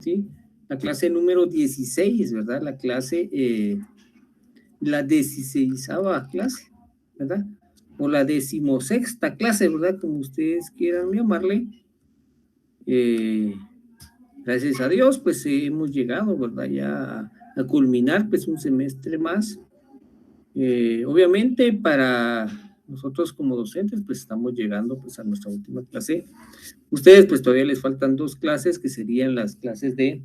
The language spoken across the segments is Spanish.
¿sí? La clase número 16, ¿verdad? La clase, la 16ª clase, ¿verdad? O la 16ª clase, ¿verdad? Como ustedes quieran llamarle. Gracias a Dios, pues hemos llegado, ¿verdad? Ya a culminar, pues, un semestre más. Obviamente, para nosotros como docentes, pues, estamos llegando, pues, a nuestra última clase. Ustedes, pues, todavía les faltan 2 clases, que serían las clases de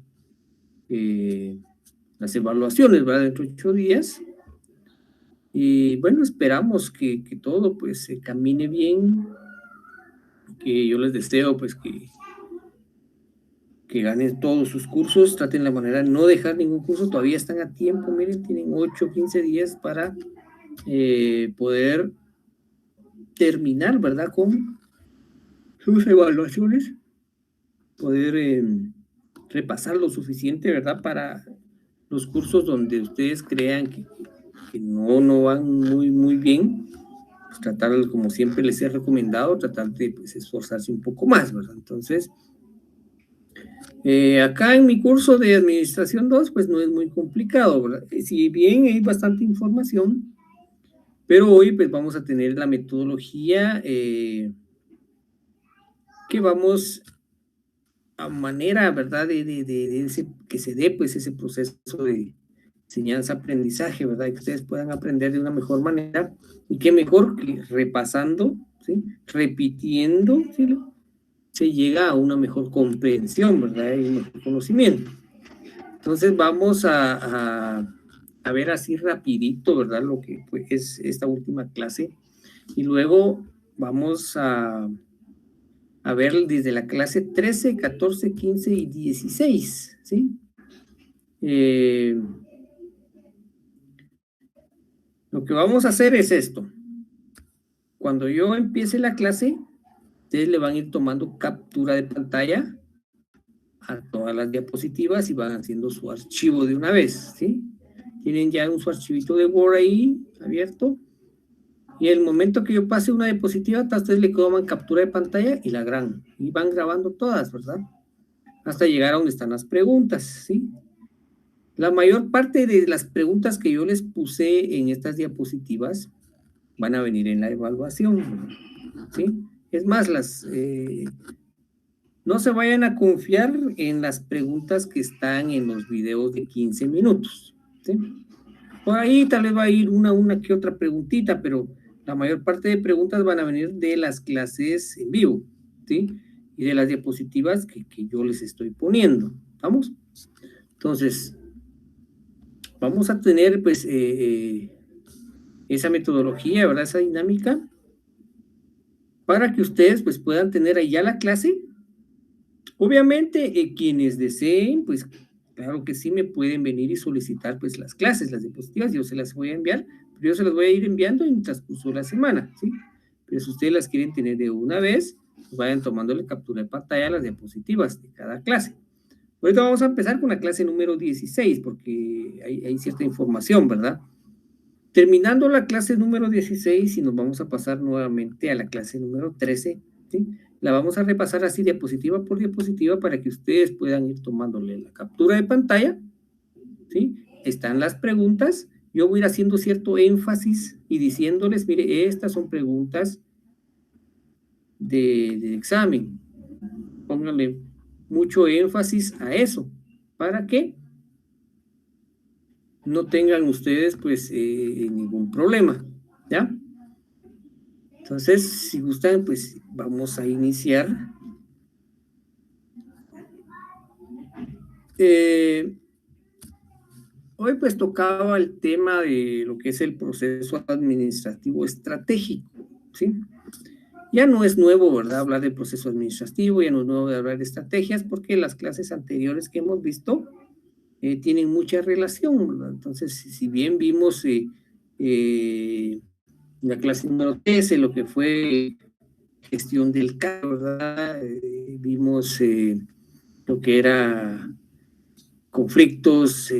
las evaluaciones, ¿verdad? Dentro de 8 días. Y bueno, esperamos que todo, pues, se camine bien, que yo les deseo, pues, que ganen todos sus cursos, traten la manera de no dejar ningún curso, todavía están a tiempo, miren, tienen 8, 15 días para poder terminar, ¿verdad? Con sus evaluaciones, poder repasar lo suficiente, ¿verdad? Para los cursos donde ustedes crean que no van muy bien, pues tratar, como siempre les he recomendado, tratar de, pues, esforzarse un poco más, ¿verdad? Entonces, acá en mi curso de Administración 2, pues no es muy complicado, ¿verdad? Si bien hay bastante información, pero hoy pues vamos a tener la metodología que vamos a manera, ¿verdad? Que se dé pues ese proceso de enseñanza-aprendizaje, ¿verdad? Y que ustedes puedan aprender de una mejor manera y qué mejor que repasando, ¿sí? Repitiendo, ¿sí? Se llega a una mejor comprensión, ¿verdad? Y un mejor conocimiento. Entonces vamos a ver así rapidito, ¿verdad? Lo que pues, es esta última clase. Y luego vamos a ver desde la clase 13, 14, 15 y 16, ¿sí? Lo que vamos a hacer es esto. Cuando yo empiece la clase, ustedes le van a ir tomando captura de pantalla a todas las diapositivas y van haciendo su archivo de una vez, ¿sí? Tienen ya su archivito de Word ahí abierto. Y el momento que yo pase una diapositiva, hasta ustedes le toman captura de pantalla y la graban. Y van grabando todas, ¿verdad? Hasta llegar a donde están las preguntas, ¿sí? La mayor parte de las preguntas que yo les puse en estas diapositivas van a venir en la evaluación, ¿sí? Es más, no se vayan a confiar en las preguntas que están en los videos de 15 minutos, ¿sí? Por ahí tal vez va a ir una que otra preguntita, pero la mayor parte de preguntas van a venir de las clases en vivo, ¿sí? Y de las diapositivas que yo les estoy poniendo, ¿vamos? Entonces, vamos a tener, pues, esa metodología, ¿verdad? Esa dinámica, para que ustedes, pues, puedan tener ahí ya la clase. Obviamente, quienes deseen, pues, claro que sí me pueden venir y solicitar, pues, las clases, las diapositivas, yo se las voy a enviar, pero yo se las voy a ir enviando en el transcurso de la semana, ¿sí? Pero si ustedes las quieren tener de una vez, pues vayan tomándole captura de pantalla a las diapositivas de cada clase. Ahorita vamos a empezar con la clase número 16, porque hay cierta información, ¿verdad? Terminando la clase número 16 y nos vamos a pasar nuevamente a la clase número 13, ¿sí? La vamos a repasar así diapositiva por diapositiva para que ustedes puedan ir tomándole la captura de pantalla, ¿sí? Están las preguntas, yo voy a ir haciendo cierto énfasis y diciéndoles, mire, estas son preguntas de examen, pónganle mucho énfasis a eso, ¿para qué? No tengan ustedes pues ningún problema, ¿ya? Entonces, si gustan, pues vamos a iniciar. Hoy pues tocaba el tema de lo que es el proceso administrativo estratégico, ¿sí? Ya no es nuevo, ¿verdad? Hablar de proceso administrativo, ya no es nuevo de hablar de estrategias, porque las clases anteriores que hemos visto tienen mucha relación, ¿verdad? Entonces, si bien vimos la clase número 13, lo que fue gestión del cargo, ¿verdad? Vimos lo que era conflictos,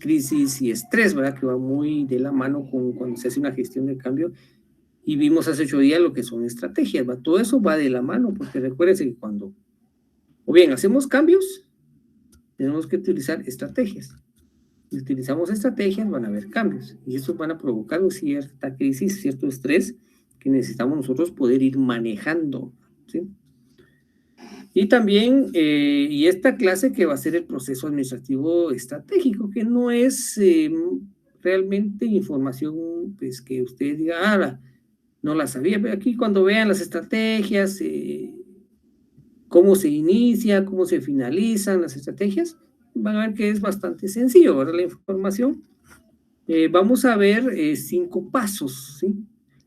crisis y estrés, ¿verdad? Que va muy de la mano con cuando se hace una gestión de cambio. Y vimos hace 8 días lo que son estrategias, ¿verdad? Todo eso va de la mano, porque recuérdense que cuando, o bien hacemos cambios, tenemos que utilizar estrategias. Si utilizamos estrategias, van a haber cambios, y estos van a provocar cierta crisis, cierto estrés, que necesitamos nosotros poder ir manejando, ¿sí? Y también, y esta clase que va a ser el proceso administrativo estratégico, que no es realmente información pues, que usted diga, no la sabía, pero aquí cuando vean las estrategias, cómo se inicia, cómo se finalizan las estrategias, van a ver que es bastante sencillo, ¿verdad? La información. Vamos a ver 5 pasos, ¿sí?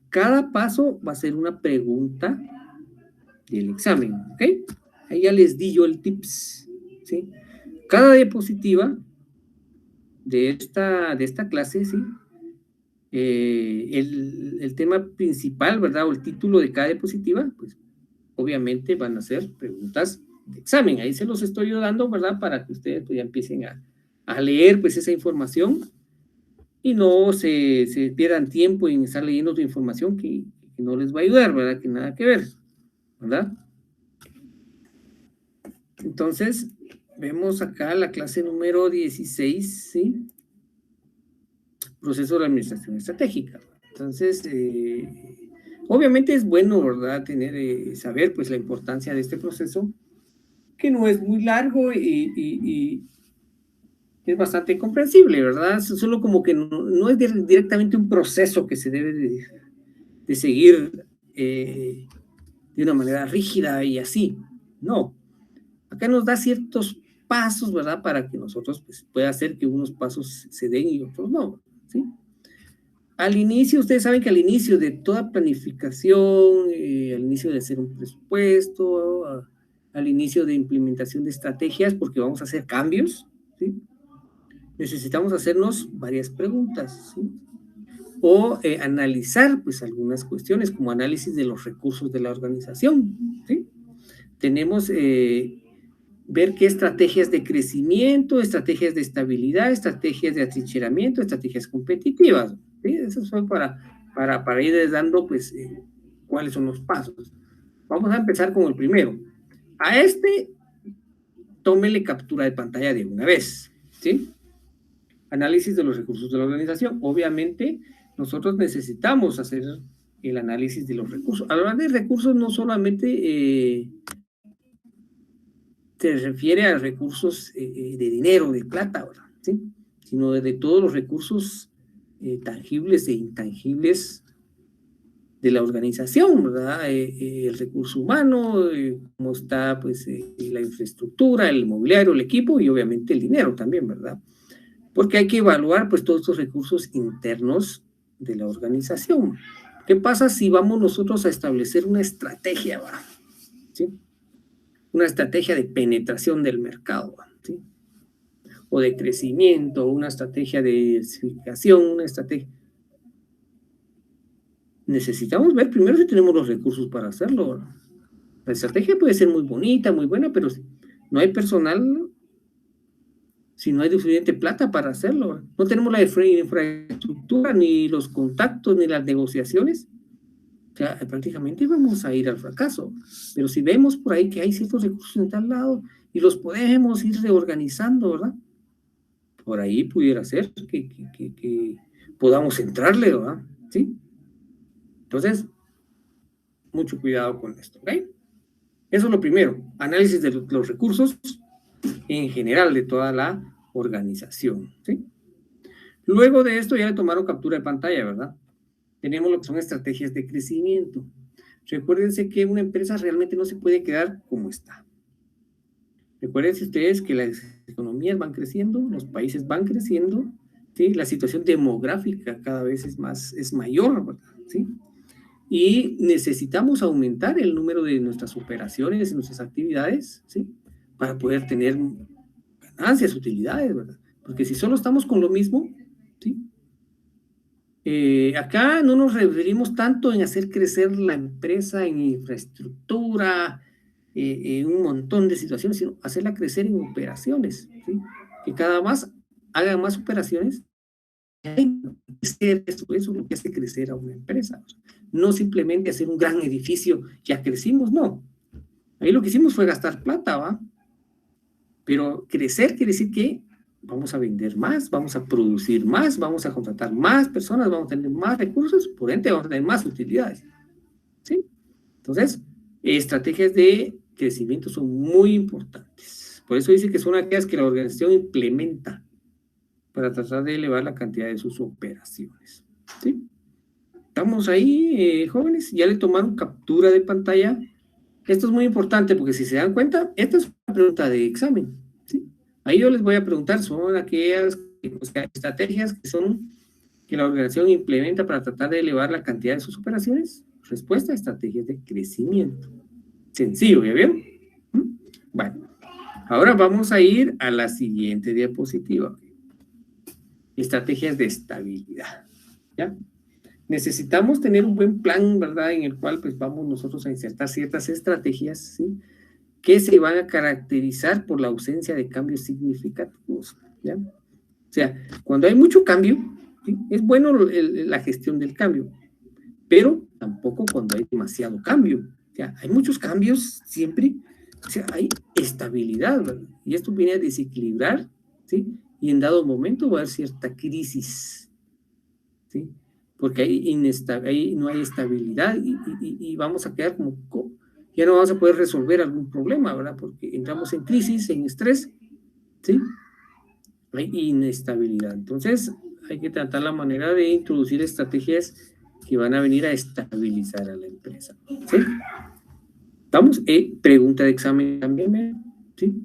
Cada paso va a ser una pregunta del examen, ¿ok? Ahí ya les di yo el tips, ¿sí? Cada diapositiva de esta clase, ¿sí? El tema principal, ¿verdad? O el título de cada diapositiva, pues obviamente van a ser preguntas de examen. Ahí se los estoy dando, ¿verdad? Para que ustedes pues, ya empiecen a leer pues esa información y no se pierdan tiempo en estar leyendo otra información que no les va a ayudar, ¿verdad? Que nada que ver, ¿verdad? Entonces, vemos acá la clase número 16, ¿sí? Proceso de administración estratégica. Entonces, obviamente es bueno, ¿verdad? Saber, pues, la importancia de este proceso, que no es muy largo y es bastante comprensible, ¿verdad? Solo como que no es directamente un proceso que se debe de seguir de una manera rígida y así. No. Acá nos da ciertos pasos, ¿verdad? Para que nosotros pues, pueda hacer que unos pasos se den y otros no, ¿sí? Al inicio, ustedes saben que al inicio de toda planificación, al inicio de hacer un presupuesto, al inicio de implementación de estrategias, porque vamos a hacer cambios, ¿sí? Necesitamos hacernos varias preguntas, ¿sí? O analizar, pues, algunas cuestiones, como análisis de los recursos de la organización, ¿sí? Tenemos ver qué estrategias de crecimiento, estrategias de estabilidad, estrategias de atrincheramiento, estrategias competitivas, ¿sí? Eso fue para ir dando, pues, cuáles son los pasos. Vamos a empezar con el primero. A tómele captura de pantalla de una vez, ¿sí? Análisis de los recursos de la organización. Obviamente, nosotros necesitamos hacer el análisis de los recursos. Al hablar de recursos, no solamente se refiere a recursos de dinero, de plata, ¿verdad? ¿Sí? Sino de todos los recursos tangibles e intangibles de la organización, ¿verdad? El recurso humano, cómo está pues, la infraestructura, el mobiliario, el equipo y obviamente el dinero también, ¿verdad? Porque hay que evaluar pues todos estos recursos internos de la organización. ¿Qué pasa si vamos nosotros a establecer una estrategia, ¿verdad? ¿Sí? Una estrategia de penetración del mercado, ¿sí? O de crecimiento, una estrategia de diversificación, una estrategia. Necesitamos ver primero si tenemos los recursos para hacerlo. La estrategia puede ser muy bonita, muy buena, pero si no hay personal, si no hay suficiente plata para hacerlo, no tenemos la infraestructura, ni los contactos, ni las negociaciones, o sea, prácticamente vamos a ir al fracaso. Pero si vemos por ahí que hay ciertos recursos en tal lado y los podemos ir reorganizando, ¿verdad? Por ahí pudiera ser que podamos entrarle, ¿verdad? ¿Sí? Entonces, mucho cuidado con esto, ¿ok? Eso es lo primero, análisis de los recursos en general de toda la organización, ¿sí? Luego de esto ya le tomaron captura de pantalla, ¿verdad? Tenemos lo que son estrategias de crecimiento. Recuérdense que una empresa realmente no se puede quedar como está. Recuérdense ustedes que las economías van creciendo, los países van creciendo, ¿sí? La situación demográfica cada vez es mayor, ¿verdad? ¿Sí? Y necesitamos aumentar el número de nuestras operaciones, nuestras actividades, ¿sí? Para poder tener ganancias, utilidades, ¿verdad? Porque si solo estamos con lo mismo, ¿sí? Acá no nos referimos tanto en hacer crecer la empresa en infraestructura, en un montón de situaciones, sino hacerla crecer en operaciones, ¿sí? Que cada más hagan más operaciones. Eso es lo que hace crecer a una empresa. No simplemente hacer un gran edificio, ya crecimos, no. Ahí lo que hicimos fue gastar plata, ¿va? Pero crecer quiere decir que vamos a vender más, vamos a producir más, vamos a contratar más personas, vamos a tener más recursos, por ende vamos a tener más utilidades, ¿sí? Entonces, estrategias de crecimiento son muy importantes. Por eso dice que son aquellas que la organización implementa para tratar de elevar la cantidad de sus operaciones, ¿sí? ¿Estamos ahí, jóvenes? ¿Ya le tomaron captura de pantalla? Esto es muy importante porque si se dan cuenta, esta es una pregunta de examen, ¿sí? Ahí yo les voy a preguntar, son aquellas estrategias que la organización implementa para tratar de elevar la cantidad de sus operaciones. Respuesta, estrategias de crecimiento. Sencillo, ¿ya vieron? Bueno, ahora vamos a ir a la siguiente diapositiva. Estrategias de estabilidad, ¿ya? Necesitamos tener un buen plan, ¿verdad? En el cual pues vamos nosotros a insertar ciertas estrategias, ¿sí? Que se van a caracterizar por la ausencia de cambios significativos, ¿ya? O sea, cuando hay mucho cambio, ¿sí? Es bueno la gestión del cambio, pero tampoco cuando hay demasiado cambio. O sea, hay muchos cambios siempre, o sea, hay estabilidad, ¿verdad? Y esto viene a desequilibrar, ¿sí? Y en dado momento va a haber cierta crisis, ¿sí? Porque ahí no hay estabilidad y vamos a quedar como, ya no vamos a poder resolver algún problema, ¿verdad? Porque entramos en crisis, en estrés, ¿sí? Hay inestabilidad. Entonces, hay que tratar la manera de introducir estrategias que van a venir a estabilizar a la empresa, ¿sí? ¿Estamos? Pregunta de examen también, ¿sí?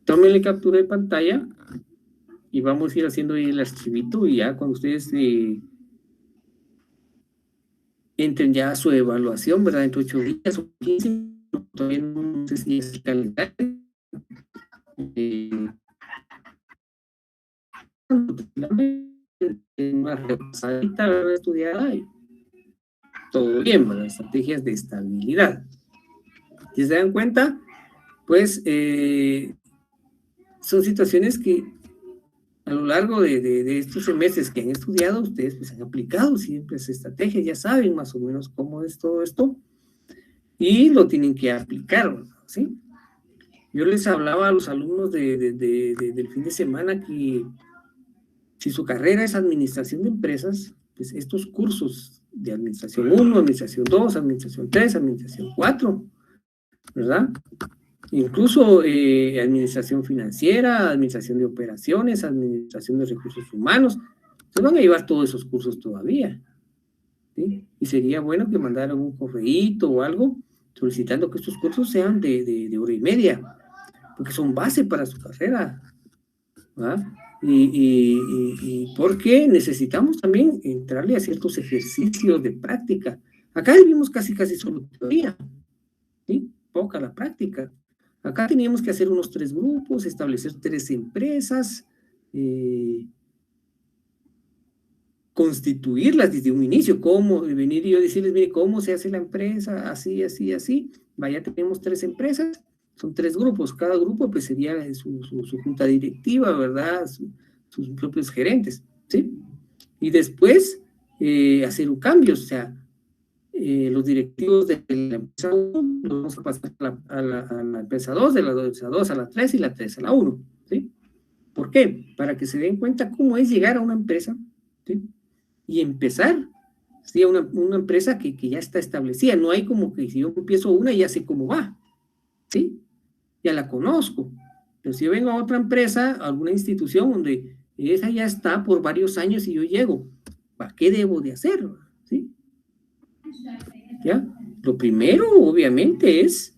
Tómenle captura de pantalla y vamos a ir haciendo ahí el archivito y ya cuando ustedes entren ya a su evaluación, ¿verdad? Entre 8 días o 15, todavía no sé si es el calendario. Una repasadita, ¿verdad? Estudiada y todo bien, ¿verdad? Estrategias de estabilidad. Si se dan cuenta, pues son situaciones que a lo largo de estos semestres que han estudiado, ustedes pues han aplicado siempre esas estrategias, ya saben más o menos cómo es todo esto y lo tienen que aplicar, ¿verdad? ¿Sí? Yo les hablaba a los alumnos del fin de semana que si su carrera es administración de empresas, pues estos cursos de administración 1, administración 2, administración 3, administración 4, ¿verdad? Incluso administración financiera, administración de operaciones, administración de recursos humanos, se van a llevar todos esos cursos todavía, ¿sí? Y sería bueno que mandaran un correíto o algo solicitando que estos cursos sean de hora y media, porque son base para su carrera, ¿verdad? Y porque necesitamos también entrarle a ciertos ejercicios de práctica. Acá vivimos casi solo teoría, ¿sí? Poca la práctica. Acá teníamos que hacer unos 3 grupos, establecer 3 empresas, constituirlas desde un inicio, cómo venir y yo decirles, mire, cómo se hace la empresa, así, así, así. Vaya, tenemos 3 empresas, son 3 grupos, cada grupo pues sería su junta directiva, ¿verdad? Sus propios gerentes, ¿sí? Y después hacer un cambio, o sea, los directivos de la empresa 1 los vamos a pasar a la empresa 2, de la empresa 2 a la 3 y la 3 a la 1, ¿sí? ¿Por qué? Para que se den cuenta cómo es llegar a una empresa, ¿sí? Y empezar, ¿sí? Una empresa que ya está establecida, no hay como que si yo empiezo una ya sé cómo va, ¿sí? Ya la conozco, pero si yo vengo a otra empresa, a alguna institución donde esa ya está por varios años y yo llego, ¿para qué debo de hacer? ¿Sí? ¿Ya? Lo primero, obviamente, es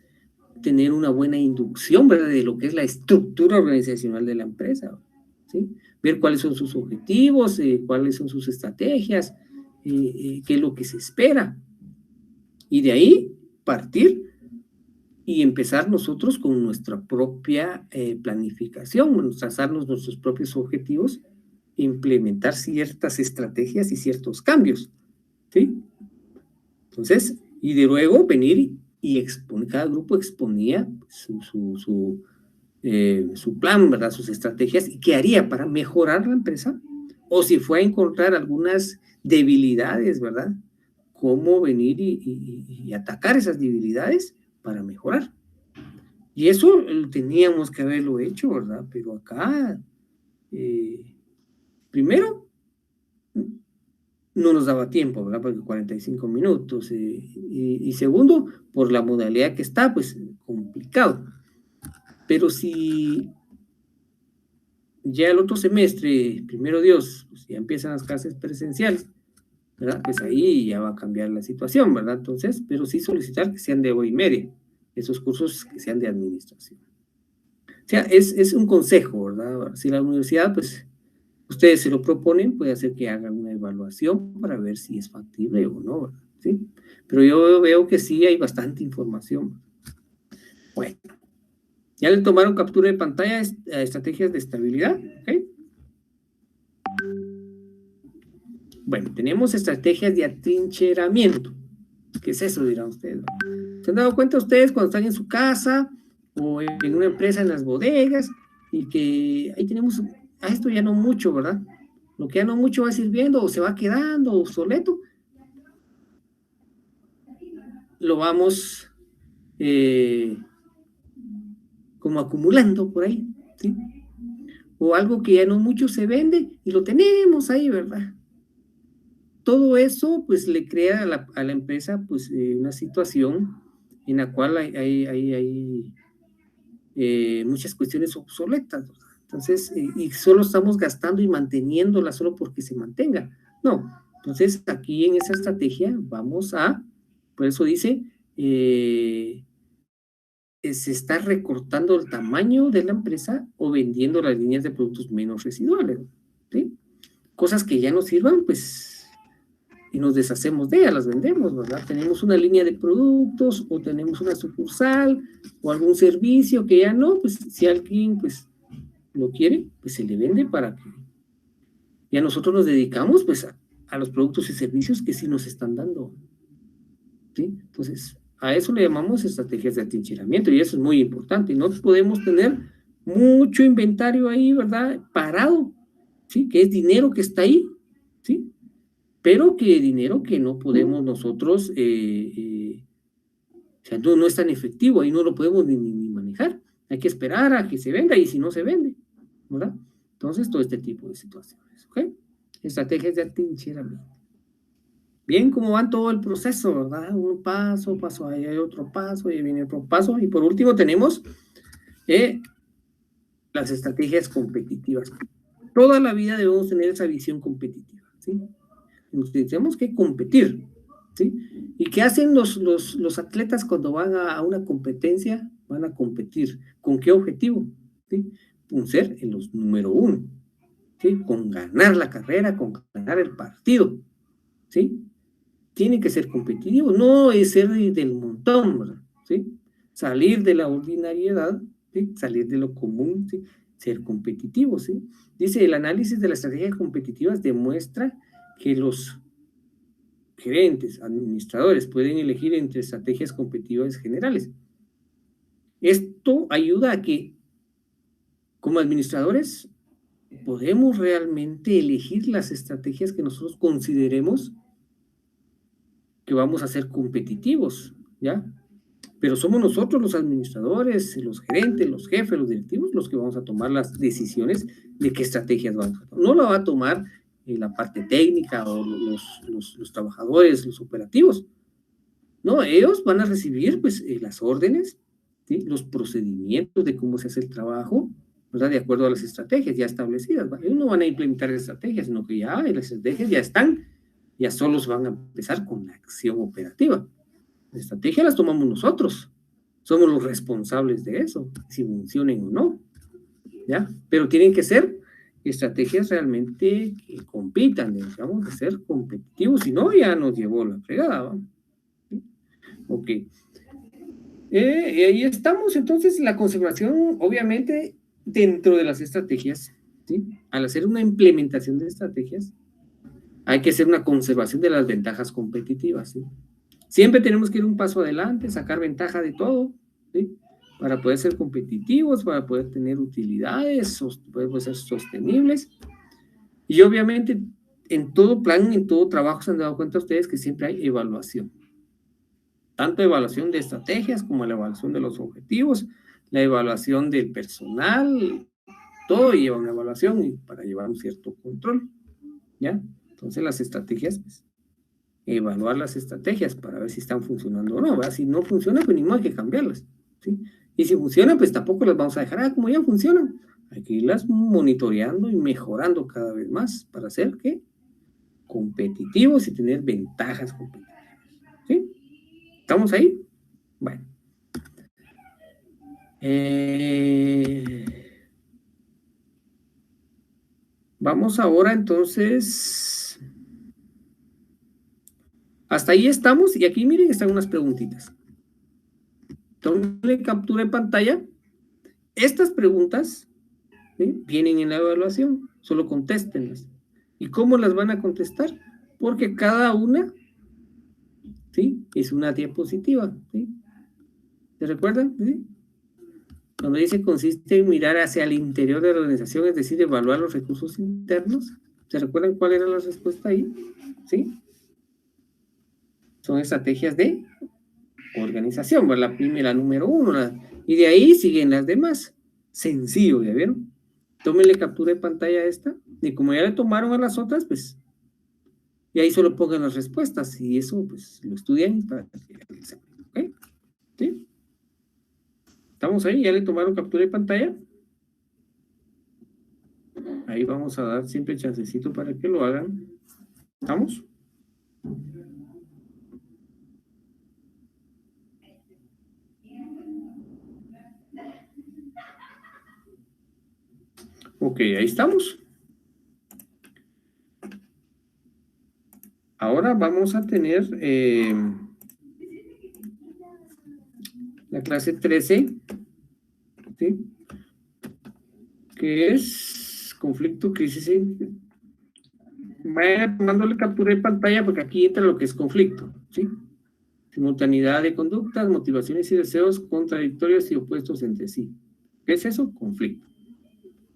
tener una buena inducción, ¿verdad? De lo que es la estructura organizacional de la empresa, ¿sí? Ver cuáles son sus objetivos, cuáles son sus estrategias, qué es lo que se espera. Y de ahí partir y empezar nosotros con nuestra propia planificación, trazarnos nuestros propios objetivos, implementar ciertas estrategias y ciertos cambios, ¿sí? Entonces, y de luego venir y exponer, cada grupo exponía su plan, ¿verdad? Sus estrategias y qué haría para mejorar la empresa, o si fue a encontrar algunas debilidades, ¿verdad? Cómo venir y atacar esas debilidades para mejorar. Y eso teníamos que haberlo hecho, ¿verdad? Pero acá, primero, no nos daba tiempo, ¿verdad? Porque 45 minutos. Y segundo, por la modalidad que está, pues complicado. Pero si ya el otro semestre, primero Dios, pues ya empiezan las clases presenciales, ¿verdad? Pues ahí ya va a cambiar la situación, ¿verdad? Entonces, pero sí solicitar que sean de hora y media, esos cursos que sean de administración. O sea, es un consejo, ¿verdad? Si la universidad, pues, ustedes se lo proponen, puede hacer que hagan una evaluación para ver si es factible o no, ¿verdad? ¿Sí? Pero yo veo que sí hay bastante información. Bueno, ya le tomaron captura de pantalla a estrategias de estabilidad, ¿ok? Bueno, tenemos estrategias de atrincheramiento. ¿Qué es eso, dirán ustedes? ¿Se han dado cuenta ustedes cuando están en su casa o en una empresa en las bodegas y que ahí tenemos, a esto ya no mucho, ¿verdad? Lo que ya no mucho va sirviendo o se va quedando obsoleto, lo vamos como acumulando por ahí, ¿sí? O algo que ya no mucho se vende y lo tenemos ahí, ¿verdad? Todo eso pues le crea a la empresa pues una situación en la cual hay muchas cuestiones obsoletas, ¿verdad? Entonces, y solo estamos gastando y manteniéndola solo porque se mantenga. No, entonces aquí en esa estrategia vamos a, por eso dice, se está recortando el tamaño de la empresa o vendiendo las líneas de productos menos residuales, ¿sí? Cosas que ya no sirvan, pues, y nos deshacemos de ellas, las vendemos, ¿verdad? Tenemos una línea de productos o tenemos una sucursal o algún servicio que ya no, pues, si alguien, pues, lo quiere, pues se le vende para que ya nosotros nos dedicamos, pues, a los productos y servicios que sí nos están dando, ¿sí? Entonces, a eso le llamamos estrategias de atrincheramiento y eso es muy importante. No podemos tener mucho inventario ahí, ¿verdad? Parado, ¿sí? Que es dinero que está ahí, ¿sí? Pero que dinero que no podemos nosotros, o sea, no es tan efectivo, ahí no lo podemos ni manejar. Hay que esperar a que se venda y si no se vende, ¿verdad? Entonces, todo este tipo de situaciones, ¿ok? Estrategias de atrincheramiento. Bien, cómo va todo el proceso, ¿verdad? Un paso, ahí hay otro paso, ahí viene otro paso. Y por último tenemos las estrategias competitivas. Toda la vida debemos tener esa visión competitiva, ¿sí? Tenemos que competir, ¿sí? ¿Y qué hacen los atletas cuando van a una competencia? Van a competir. ¿Con qué objetivo? ¿Sí? Con ser en los número uno, ¿sí? Con ganar la carrera, con ganar el partido, ¿sí? Tiene que ser competitivo, no es ser del montón, ¿verdad? ¿Sí? Salir de la ordinariedad, ¿sí? Salir de lo común, ¿sí? Ser competitivo, ¿sí? Dice, el análisis de las estrategias competitivas demuestra que los gerentes, administradores pueden elegir entre estrategias competitivas generales. Esto ayuda a que, como administradores, podemos realmente elegir las estrategias que nosotros consideremos que vamos a ser competitivos, ¿ya? Pero somos nosotros los administradores, los gerentes, los jefes, los directivos, los que vamos a tomar las decisiones de qué estrategias vamos a tomar. No la va a tomar la parte técnica o los trabajadores, los operativos. No, ellos van a recibir pues las órdenes, ¿sí? Los procedimientos de cómo se hace el trabajo, ¿verdad? De acuerdo a las estrategias ya establecidas. ¿Va? Ellos no van a implementar estrategias, sino que ya las estrategias ya están, ya solos van a empezar con la acción operativa. La estrategia las tomamos nosotros, somos los responsables de eso, si funcionen o no, ¿ya? Pero tienen que ser estrategias realmente que compitan, digamos, de ser competitivos, si no, ya nos llevó la fregada, ¿va? ¿Sí? Ok. Y ahí estamos, entonces, la conservación, obviamente, dentro de las estrategias, ¿sí? Al hacer una implementación de estrategias, hay que hacer una conservación de las ventajas competitivas, ¿sí? Siempre tenemos que ir un paso adelante, sacar ventaja de todo, ¿sí? Para poder ser competitivos, para poder tener utilidades, poder ser sostenibles. Y obviamente, en todo plan, en todo trabajo, se han dado cuenta ustedes que siempre hay evaluación. Tanto evaluación de estrategias como la evaluación de los objetivos, la evaluación del personal, todo lleva una evaluación y para llevar un cierto control, ¿ya? Entonces las estrategias, pues, evaluar las estrategias para ver si están funcionando o no, ¿verdad? Si no funciona, pues ni modo hay que cambiarlas, ¿sí? Y si funciona, pues tampoco las vamos a dejar, como ya funcionan. Hay que irlas monitoreando y mejorando cada vez más para hacer, ¿qué? Competitivos y tener ventajas competitivas, ¿sí? ¿Estamos ahí? Bueno. Vamos ahora entonces. Hasta ahí estamos y aquí miren, están unas preguntitas. Tómenle captura de pantalla. Estas preguntas, ¿sí?, vienen en la evaluación, solo contéstenlas. ¿Y cómo las van a contestar? Porque cada una, ¿sí?, es una diapositiva, ¿sí? ¿Se recuerdan? ¿Sí? Cuando dice consiste en mirar hacia el interior de la organización, es decir, evaluar los recursos internos. ¿Se recuerdan cuál era la respuesta ahí? ¿Sí? Son estrategias de organización, la primera, número 1, y de ahí siguen las demás. Sencillo, ¿ya vieron? Tómenle captura de pantalla a esta, y como ya le tomaron a las otras, pues, y ahí solo pongan las respuestas, y eso, pues, lo estudian para el examen, ¿ok? ¿Sí? ¿Estamos ahí? ¿Ya le tomaron captura de pantalla? Ahí vamos a dar siempre chancecito para que lo hagan. ¿Estamos? Ok, ahí estamos. Ahora vamos a tener la clase 13, ¿sí?, que es conflicto, crisis. Vaya tomándole captura de pantalla porque aquí entra lo que es conflicto, ¿sí? Simultaneidad de conductas, motivaciones y deseos contradictorios y opuestos entre sí. ¿Qué es eso? Conflicto.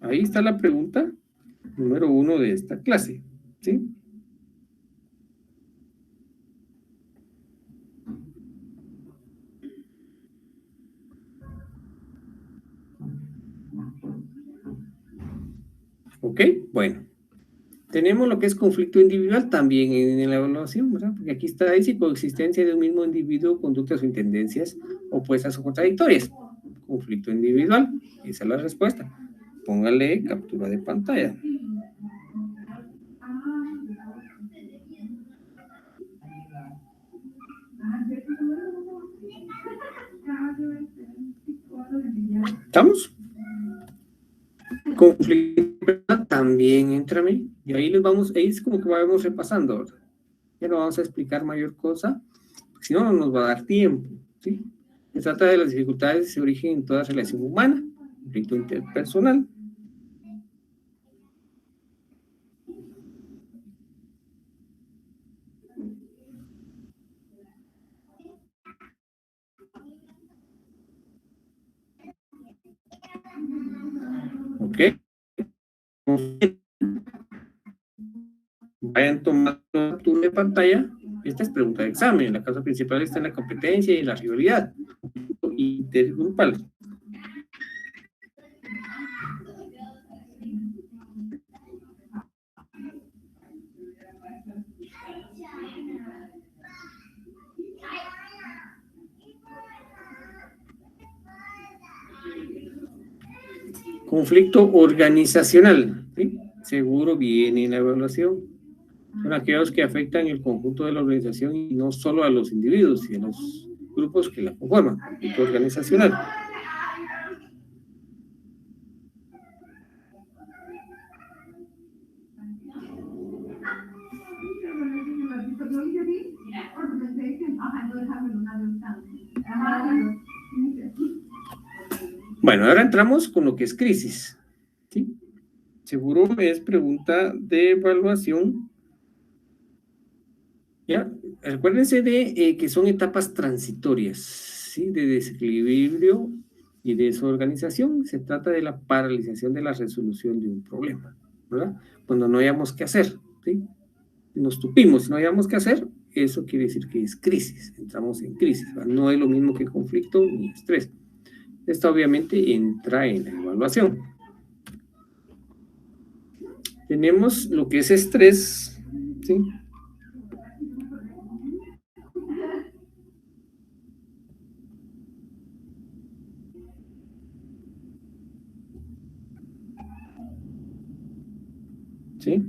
Ahí está la pregunta número 1 de esta clase, ¿sí? ¿Ok? Bueno. Tenemos lo que es conflicto individual también en la evaluación, ¿verdad? Porque aquí está ahí si coexistencia de un mismo individuo, conductas o tendencias opuestas o contradictorias. Conflicto individual, esa es la respuesta. Póngale captura de pantalla. ¿Estamos? Conflicto también entra a mí. Y ahí ahí es como que vamos repasando, ¿verdad? Ya no vamos a explicar mayor cosa, porque si no, no nos va a dar tiempo, ¿sí? Se trata de las dificultades que se origen en toda relación humana, conflicto interpersonal. ¿Ok? Vayan tomando captura de pantalla. Esta es pregunta de examen. La causa principal está en la competencia y la rivalidad intergrupal. Conflicto organizacional, ¿sí? Seguro viene en la evaluación. Son aquellos que afectan el conjunto de la organización y no solo a los individuos, sino a los grupos que la conforman. Conflicto organizacional. Bueno, ahora entramos con lo que es crisis, ¿sí? Seguro es pregunta de evaluación. ¿Ya? Recuérdense de que son etapas transitorias, ¿sí? De desequilibrio y desorganización. Se trata de la paralización de la resolución de un problema, ¿verdad? Cuando no hayamos qué hacer, ¿sí? Nos tupimos, no hayamos qué hacer, eso quiere decir que es crisis, entramos en crisis, ¿verdad? No es lo mismo que conflicto ni estrés. Esta obviamente entra en la evaluación. Tenemos lo que es estrés, ¿sí? ¿Sí?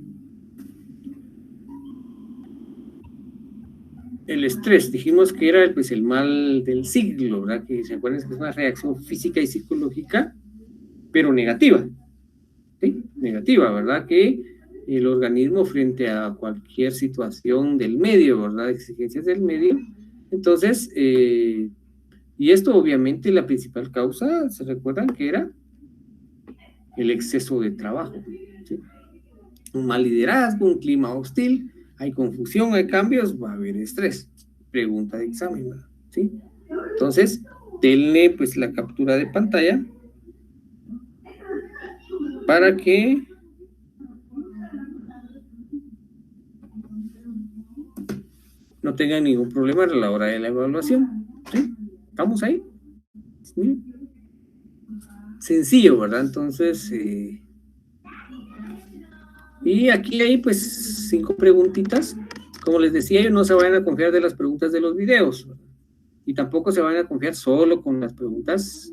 El estrés, dijimos que era pues, el mal del siglo, ¿verdad? Que se acuerdan que es una reacción física y psicológica, pero negativa, ¿sí? Negativa, ¿verdad? Que el organismo frente a cualquier situación del medio, ¿verdad? Exigencias del medio. Entonces, y esto obviamente la principal causa, ¿se recuerdan que era? El exceso de trabajo, ¿sí? Un mal liderazgo, un clima hostil, hay confusión, hay cambios, va a haber estrés. Pregunta de examen, ¿verdad? ¿Sí? Entonces, denle pues la captura de pantalla para que no tengan ningún problema a la hora de la evaluación. ¿Sí? ¿Estamos ahí? ¿Sí? Sencillo, ¿verdad? Entonces, y aquí hay pues 5 preguntitas. Como les decía, no se vayan a confiar de las preguntas de los videos. Y tampoco se vayan a confiar solo con las preguntas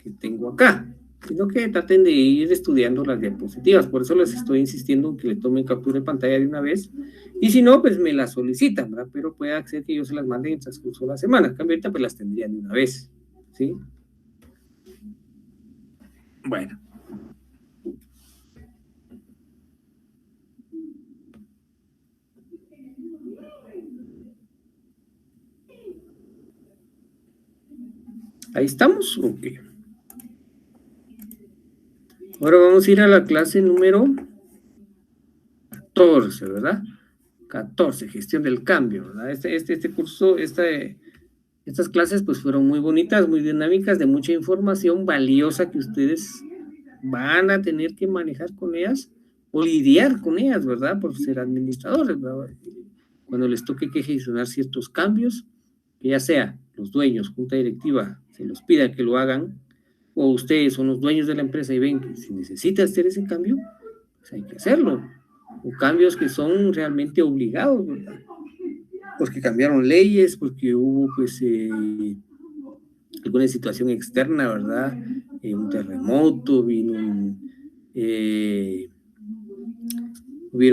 que tengo acá, sino que traten de ir estudiando las diapositivas. Por eso les estoy insistiendo en que le tomen captura de pantalla de una vez. Y si no, pues me las solicitan, ¿verdad? Pero puede ser que yo se las mande en el transcurso de la semana. En cambio, ahorita pues las tendrían de una vez, ¿sí? Bueno. Ahí estamos, ok. Ahora vamos a ir a la clase número 14, ¿verdad? 14, gestión del cambio, ¿verdad? Este curso, estas clases pues fueron muy bonitas, muy dinámicas, de mucha información valiosa que ustedes van a tener que manejar con ellas o lidiar con ellas, ¿verdad? Por ser administradores, ¿verdad? Cuando les toque que gestionar ciertos cambios, que ya sea los dueños, junta directiva, se los pida que lo hagan, o ustedes son los dueños de la empresa y ven que si necesita hacer ese cambio, pues hay que hacerlo. O cambios que son realmente obligados, ¿verdad? Porque cambiaron leyes, porque hubo pues alguna situación externa, ¿verdad? Un terremoto, hubieron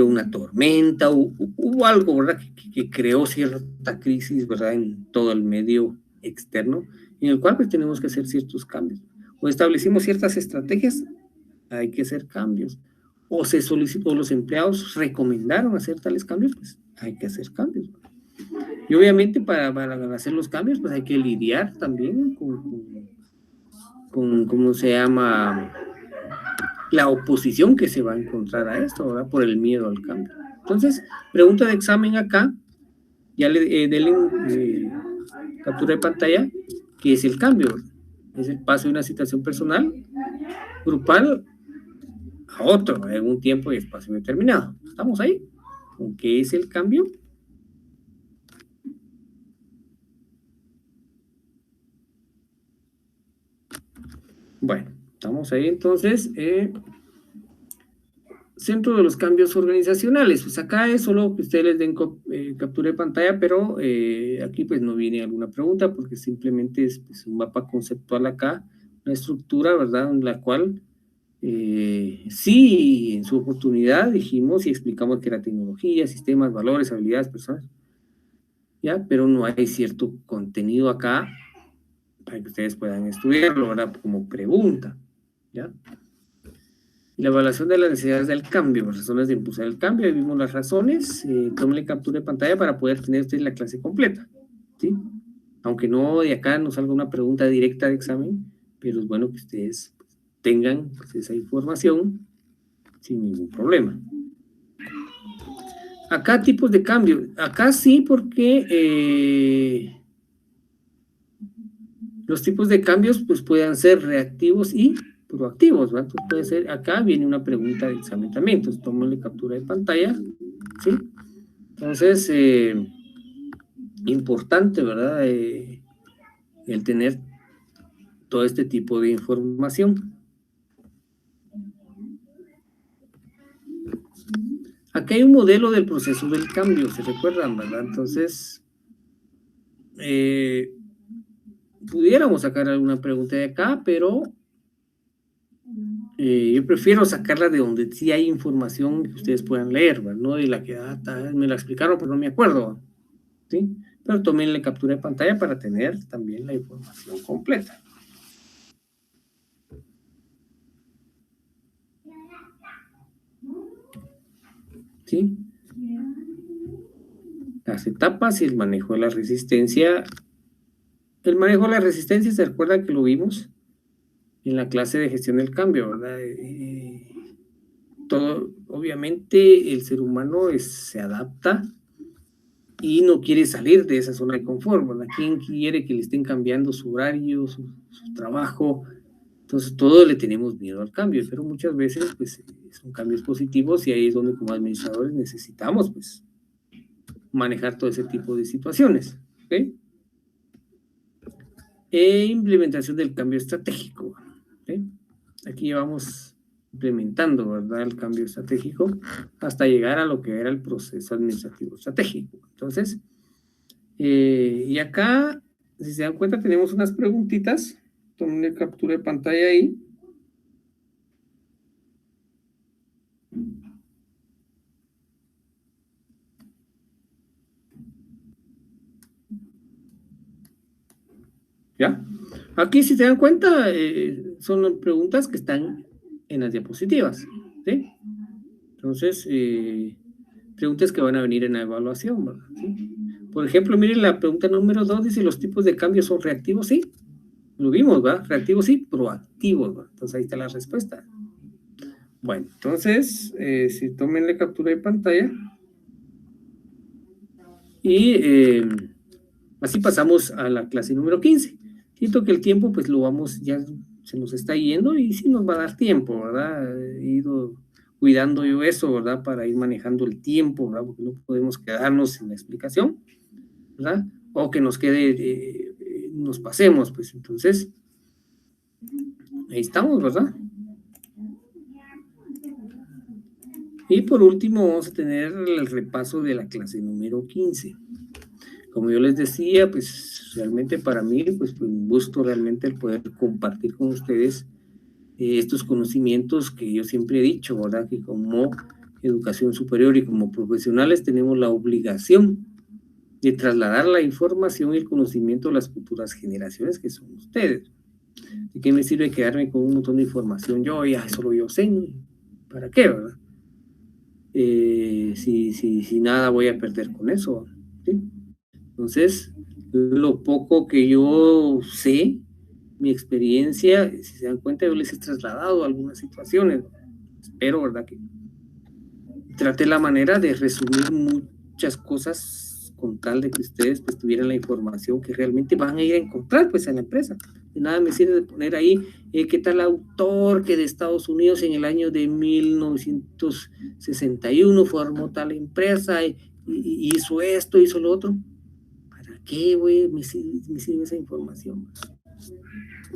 una tormenta, hubo algo, ¿verdad? Que creó cierta crisis, ¿verdad? En todo el medio externo, en el cual pues tenemos que hacer ciertos cambios. O establecimos ciertas estrategias, hay que hacer cambios. O se solicitó, los empleados recomendaron hacer tales cambios, pues hay que hacer cambios. Y obviamente para hacer los cambios, pues hay que lidiar también con ¿cómo se llama? La oposición que se va a encontrar a esto, ¿verdad? Por el miedo al cambio. Entonces, pregunta de examen acá, ya le denle captura de pantalla, ¿qué es el cambio? Es el paso de una situación personal, grupal, a otro, en un tiempo y espacio determinado. ¿Estamos ahí? ¿Con qué es el cambio? Bueno, estamos ahí entonces. Centro de los cambios organizacionales, pues acá es solo que ustedes les den captura de pantalla, pero aquí pues no viene alguna pregunta porque simplemente es pues, un mapa conceptual acá, una estructura, ¿verdad? En la cual sí, en su oportunidad dijimos y explicamos que era tecnología, sistemas, valores, habilidades, personas, ¿ya? Pero no hay cierto contenido acá para que ustedes puedan estudiarlo, ¿verdad? Como pregunta, ¿ya? La evaluación de las necesidades del cambio, razones de impulsar el cambio, ahí vimos las razones, tómenle captura de pantalla para poder tener ustedes la clase completa, ¿sí? Aunque no de acá nos salga una pregunta directa de examen, pero es bueno que ustedes tengan pues, esa información sin ningún problema. Acá tipos de cambio, acá sí porque los tipos de cambios pues puedan ser reactivos y proactivos, ¿verdad? Entonces puede ser, acá viene una pregunta de examen también, entonces tómale captura de pantalla, ¿sí? Entonces, importante, ¿verdad? El tener todo este tipo de información. Aquí hay un modelo del proceso del cambio, ¿se recuerdan, verdad? Entonces, pudiéramos sacar alguna pregunta de acá, pero yo prefiero sacarla de donde sí hay información que ustedes puedan leer, ¿verdad? No de la que me la explicaron, pero no me acuerdo, ¿sí? Pero tómenle captura de pantalla para tener también la información completa. ¿Sí? Las etapas y el manejo de la resistencia. El manejo de la resistencia, ¿se recuerda que lo vimos en la clase de gestión del cambio, verdad? Todo, obviamente, el ser humano se adapta y no quiere salir de esa zona de confort, ¿verdad? ¿Quién quiere que le estén cambiando su horario, su trabajo? Entonces, todos le tenemos miedo al cambio, pero muchas veces, pues, son cambios positivos y ahí es donde como administradores necesitamos, pues, manejar todo ese tipo de situaciones, ¿ok? Implementación del cambio estratégico, ¿ok? Aquí vamos implementando, ¿verdad? El cambio estratégico hasta llegar a lo que era el proceso administrativo estratégico. Entonces, y acá, si se dan cuenta, tenemos unas preguntitas. Tomen captura de pantalla ahí. ¿Ya? Aquí, si se dan cuenta, son preguntas que están en las diapositivas, ¿sí? Entonces, preguntas que van a venir en la evaluación, ¿verdad? ¿Sí? Por ejemplo, miren la pregunta número 2, dice, ¿los tipos de cambios son reactivos? Sí, lo vimos, ¿verdad? Reactivos sí, proactivos, ¿verdad? Entonces, ahí está la respuesta. Bueno, entonces, si tómenle captura de pantalla y así pasamos a la clase número 15. Siento que el tiempo, pues lo vamos, ya se nos está yendo y sí nos va a dar tiempo, ¿verdad? He ido cuidando yo eso, ¿verdad? Para ir manejando el tiempo, ¿verdad? Porque no podemos quedarnos sin la explicación, ¿verdad? O que nos quede, nos pasemos, pues entonces, ahí estamos, ¿verdad? Y por último vamos a tener el repaso de la clase número 15. Como yo les decía, pues realmente para mí, pues fue un gusto realmente el poder compartir con ustedes estos conocimientos que yo siempre he dicho, ¿verdad? Que como educación superior y como profesionales tenemos la obligación de trasladar la información y el conocimiento a las futuras generaciones que son ustedes. ¿De qué me sirve quedarme con un montón de información? Yo ya solo yo sé, ¿para qué, verdad? Si nada voy a perder con eso, ¿sí? Entonces, lo poco que yo sé, mi experiencia, si se dan cuenta, yo les he trasladado algunas situaciones. Espero, ¿verdad? Que trate la manera de resumir muchas cosas con tal de que ustedes pues tuvieran la información que realmente van a ir a encontrar pues en la empresa. De nada me sirve de poner ahí qué tal autor que de Estados Unidos en el año de 1961 formó tal empresa y hizo esto, hizo lo otro. ¿Para qué, güey? Me sirve esa información.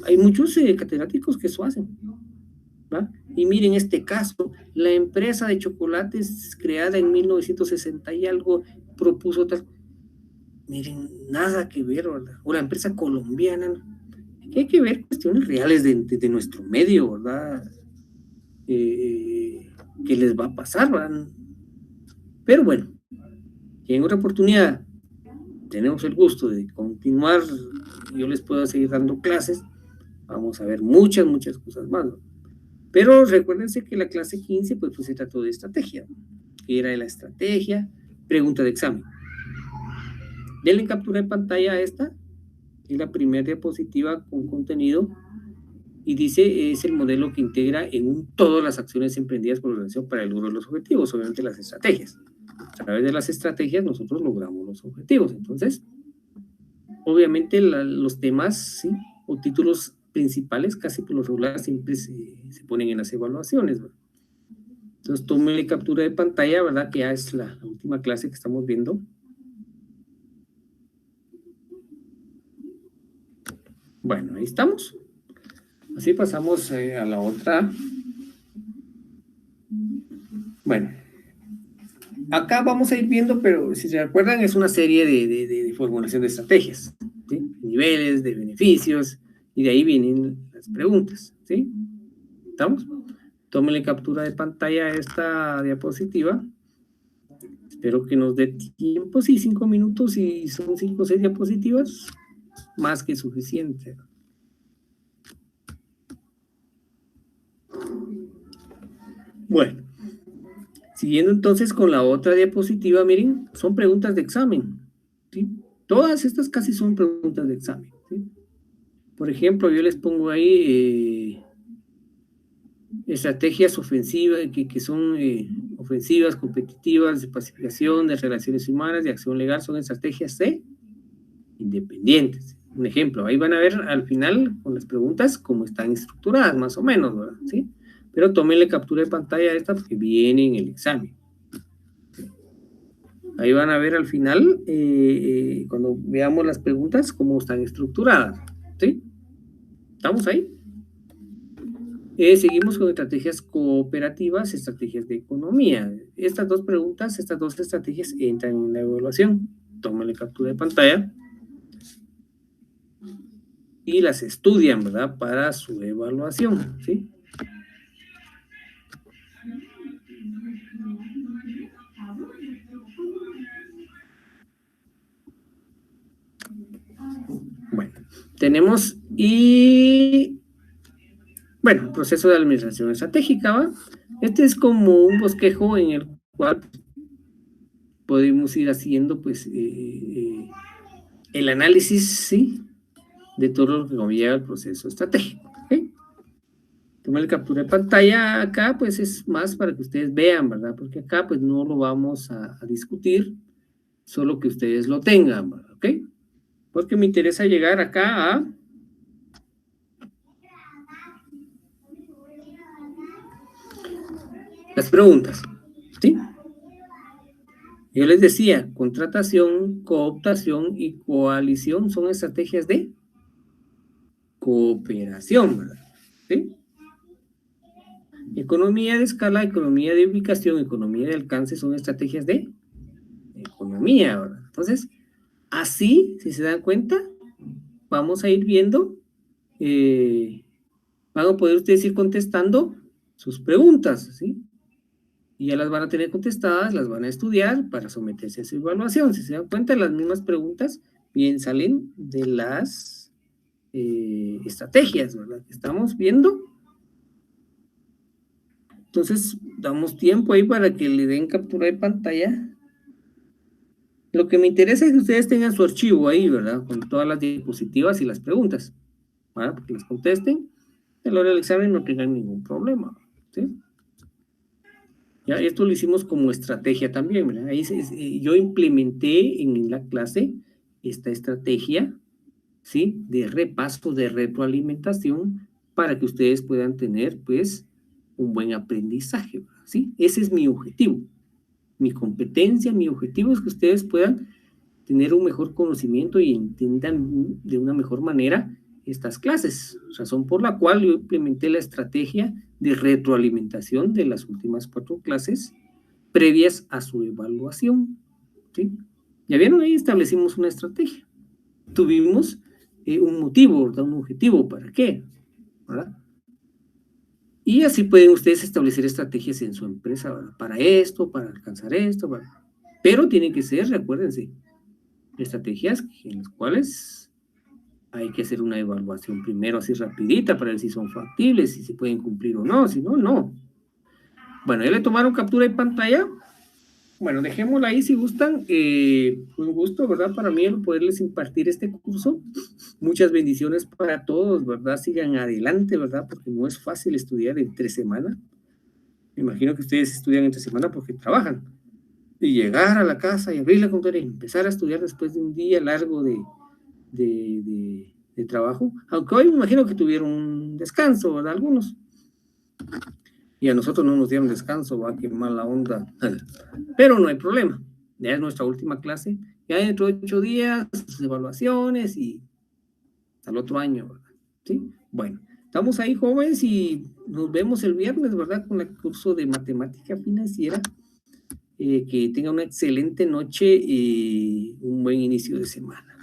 Hay muchos catedráticos que eso hacen. ¿Va? Y miren este caso, la empresa de chocolates creada en 1960 y algo propuso tal. Miren, nada que ver, ¿verdad? O la empresa colombiana, ¿no? Hay que ver cuestiones reales de nuestro medio, ¿verdad? ¿Qué les va a pasar, ¿verdad? Pero bueno, y en otra oportunidad tenemos el gusto de continuar, yo les puedo seguir dando clases, vamos a ver muchas cosas más, ¿no? Pero recuérdense que la clase 15 pues se trató de estrategia, que era la estrategia, pregunta de examen. Denle captura de pantalla a esta, es la primera diapositiva con contenido y dice es el modelo que integra en todas las acciones emprendidas por la organización para el logro de los objetivos, obviamente las estrategias. A través de las estrategias nosotros logramos los objetivos. Entonces, obviamente los temas, ¿sí? O títulos principales casi por lo regular siempre se ponen en las evaluaciones, ¿verdad? Entonces, tome captura de pantalla, ¿verdad? Que ya es la última clase que estamos viendo. Bueno, ahí estamos. Así pasamos a la otra. Bueno, acá vamos a ir viendo, pero si se recuerdan, es una serie de formulación de estrategias, ¿sí? Niveles, de beneficios, y de ahí vienen las preguntas, ¿sí? ¿Estamos? Tómenle captura de pantalla a esta diapositiva. Espero que nos dé tiempo, sí, 5 minutos, y son 5 o 6 diapositivas, más que suficiente. Bueno, siguiendo entonces con la otra diapositiva, miren, son preguntas de examen, ¿sí? Todas estas casi son preguntas de examen, ¿sí? Por ejemplo, yo les pongo ahí estrategias ofensivas, que son ofensivas, competitivas, de pacificación, de relaciones humanas, de acción legal, son estrategias independientes. Un ejemplo, ahí van a ver al final con las preguntas cómo están estructuradas, más o menos, ¿verdad? ¿Sí? Pero tómenle captura de pantalla a esta porque viene en el examen. Ahí van a ver al final, cuando veamos las preguntas, cómo están estructuradas. ¿Sí? ¿Estamos ahí? Seguimos con estrategias cooperativas, estrategias de economía. Estas dos preguntas, estas dos estrategias entran en la evaluación. Tómenle captura de pantalla y las estudian, ¿verdad? Para su evaluación, ¿sí? Bueno, tenemos bueno, proceso de administración estratégica, ¿va? Este es como un bosquejo en el cual podemos ir haciendo, pues, el análisis, ¿sí? De todo lo que conlleva el proceso estratégico, ¿ok? Tomar el captura de pantalla acá, pues, es más para que ustedes vean, ¿verdad? Porque acá, pues, no lo vamos a discutir, solo que ustedes lo tengan, ¿verdad? ¿Ok? Porque me interesa llegar acá a las preguntas, ¿sí? Yo les decía, contratación, cooptación y coalición son estrategias de cooperación, ¿verdad? ¿Sí? Economía de escala, economía de ubicación, economía de alcance son estrategias de economía, ¿verdad? Entonces, así, si se dan cuenta, vamos a ir viendo, van a poder ustedes ir contestando sus preguntas, ¿sí? Y ya las van a tener contestadas, las van a estudiar para someterse a su evaluación. Si se dan cuenta, las mismas preguntas bien salen de las estrategias, ¿verdad? Que estamos viendo. Entonces, damos tiempo ahí para que le den captura de pantalla. Lo que me interesa es que ustedes tengan su archivo ahí, ¿verdad? Con todas las diapositivas y las preguntas, ¿verdad? Porque las contesten. A la hora del examen no tengan ningún problema, ¿sí? Ya, esto lo hicimos como estrategia también, ¿verdad? Ahí yo implementé en la clase esta estrategia, ¿sí? De repaso, de retroalimentación, para que ustedes puedan tener, pues, un buen aprendizaje, ¿sí? Ese es mi objetivo, mi competencia, mi objetivo es que ustedes puedan tener un mejor conocimiento y entiendan de una mejor manera estas clases, razón por la cual yo implementé la estrategia de retroalimentación de las últimas 4 clases previas a su evaluación, ¿sí? Ya vieron, ahí establecimos una estrategia, tuvimos un motivo, ¿verdad? Un objetivo, ¿para qué? ¿Verdad? Y así pueden ustedes establecer estrategias en su empresa, ¿verdad? Para esto, para alcanzar esto, ¿verdad? Pero tienen que ser, recuérdense, estrategias en las cuales hay que hacer una evaluación primero así rapidita para ver si son factibles, si se pueden cumplir o no, si no, no. Bueno, ya le tomaron captura de pantalla. Bueno, dejémosla ahí si gustan. Fue un gusto, ¿verdad? Para mí el poderles impartir este curso. Muchas bendiciones para todos, ¿verdad? Sigan adelante, ¿verdad? Porque no es fácil estudiar entre semana. Me imagino que ustedes estudian entre semana porque trabajan. Y llegar a la casa y abrir la computadora y empezar a estudiar después de un día largo de trabajo. Aunque hoy me imagino que tuvieron un descanso, ¿verdad? Algunos. Y a nosotros no nos dieron descanso, va, qué mala onda. Pero no hay problema. Ya es nuestra última clase. Ya dentro de 8 días, sus evaluaciones y al otro año, ¿verdad? ¿Sí? Bueno, Estamos ahí, jóvenes, y nos vemos el viernes, ¿verdad? Con el curso de matemática financiera. Que tenga una excelente noche y un buen inicio de semana.